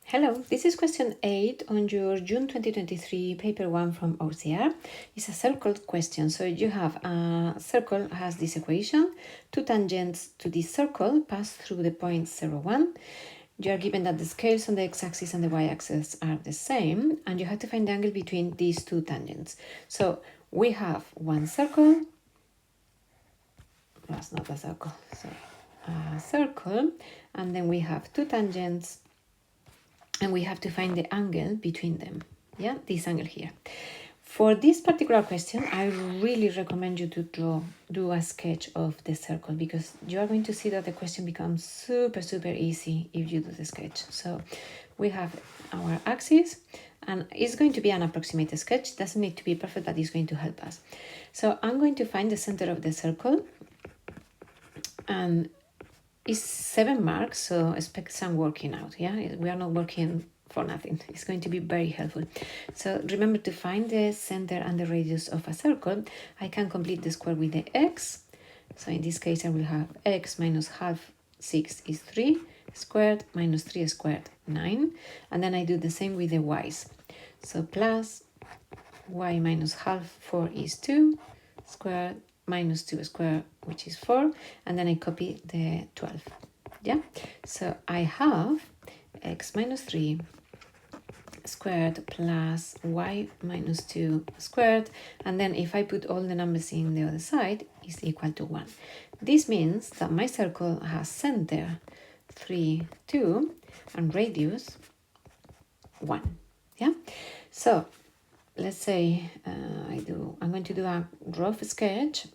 Hello, this is question 8 on your June 2023 paper 1 from OCR. It's a circle question. So you have a circle has this equation. Two tangents to this circle pass through the point 0, 1. You are given that the scales on the x-axis and the y-axis are the same, and you have to find the angle between these two tangents. So we have one circle. That's not a circle. So a circle, and then we have two tangents. And we have to find the angle between them, yeah, this angle here. For this particular question, I really recommend you to do a sketch of the circle, because you are going to see that the question becomes super easy if you do the sketch. So we have our axis, and it's going to be an approximate sketch. Doesn't need to be perfect, but it's going to help us. So I'm going to find the center of the circle, and it's 7 marks, so expect some working out. Yeah, we are not working for nothing. It's going to be very helpful. So remember to find the center and the radius of a circle. I can complete the square with the x. So in this case, I will have x minus half 6 is 3 squared minus 3 squared 9. And then I do the same with the y's. So plus y minus half 4 is 2 squared minus 2 squared, which is 4, and then I copy the 12. Yeah, so I have x minus 3 squared plus y minus 2 squared, and then if I put all the numbers in the other side, is equal to 1. This means that my circle has center 3, 2, and radius 1. Yeah, so let's say I'm going to do a rough sketch.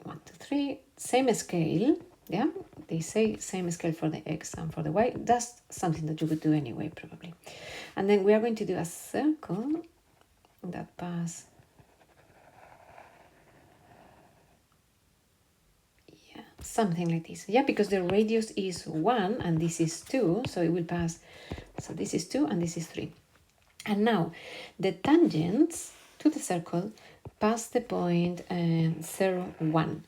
1, 2, 3, same scale. Yeah, they say same scale for the x and for the y. That's something that you would do anyway, probably. And then we are going to do a circle that pass. Yeah, something like this. Yeah, because the radius is 1 and this is 2, so it will pass. So this is 2 and this is 3. And now the tangents to the circle pass the point 0, 1.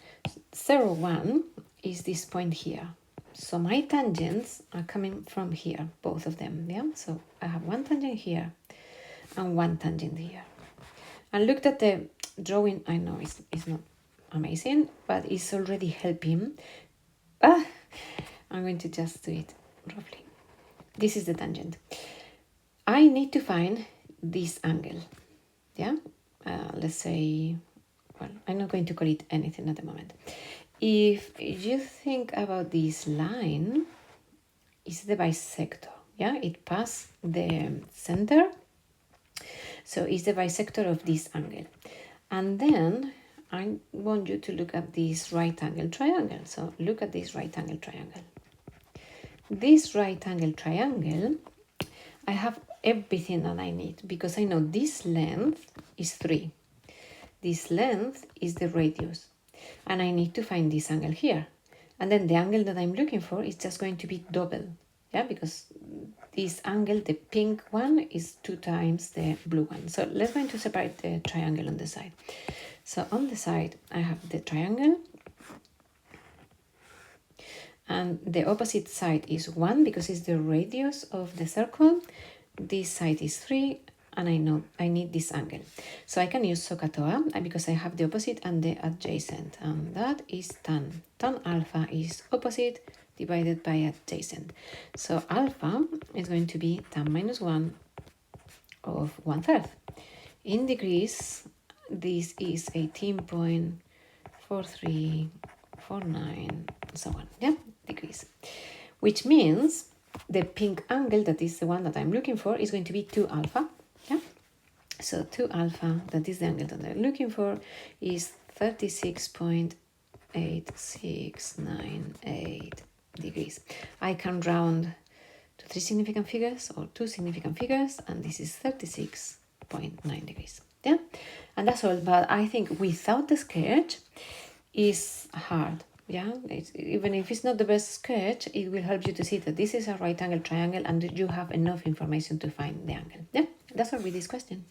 0, 1 is this point here. So my tangents are coming from here, both of them. Yeah, so I have one tangent here and one tangent here. And look at the drawing. I know it's not amazing, but it's already helping. I'm going to just do it roughly. This is the tangent. I need to find this angle. Yeah, let's say, well, I'm not going to call it anything at the moment. If you think about this line, it's the bisector. Yeah, it passes the center, so it's the bisector of this angle. And then I want you to look at this right angle triangle. So look at this right angle triangle. This right angle triangle, I have everything that I need, because I know this length is 3. This length is the radius. And I need to find this angle here. And then the angle that I'm looking for is just going to be double. Yeah, because this angle, the pink one, is 2 times the blue one. So let's going to separate the triangle on the side. So on the side, I have the triangle. And the opposite side is 1 because it's the radius of the circle. This side is 3, and I know I need this angle. So I can use SOHCAHTOA because I have the opposite and the adjacent, and that is tan. Tan alpha is opposite divided by adjacent. So alpha is going to be tan minus 1 of 1/3. In degrees, this is 18.4349, and so on. Yeah, degrees. Which means the pink angle, that is the one that I'm looking for, is going to be 2 alpha. Yeah, so 2 alpha, that is the angle that I'm looking for, is 36.8698 degrees. I can round to 3 significant figures or 2 significant figures, and this is 36.9 degrees. Yeah, and that's all. But I think without the sketch is hard. Yeah, even if it's not the best sketch, it will help you to see that this is a right angle triangle and you have enough information to find the angle. Yeah, that's all with this question.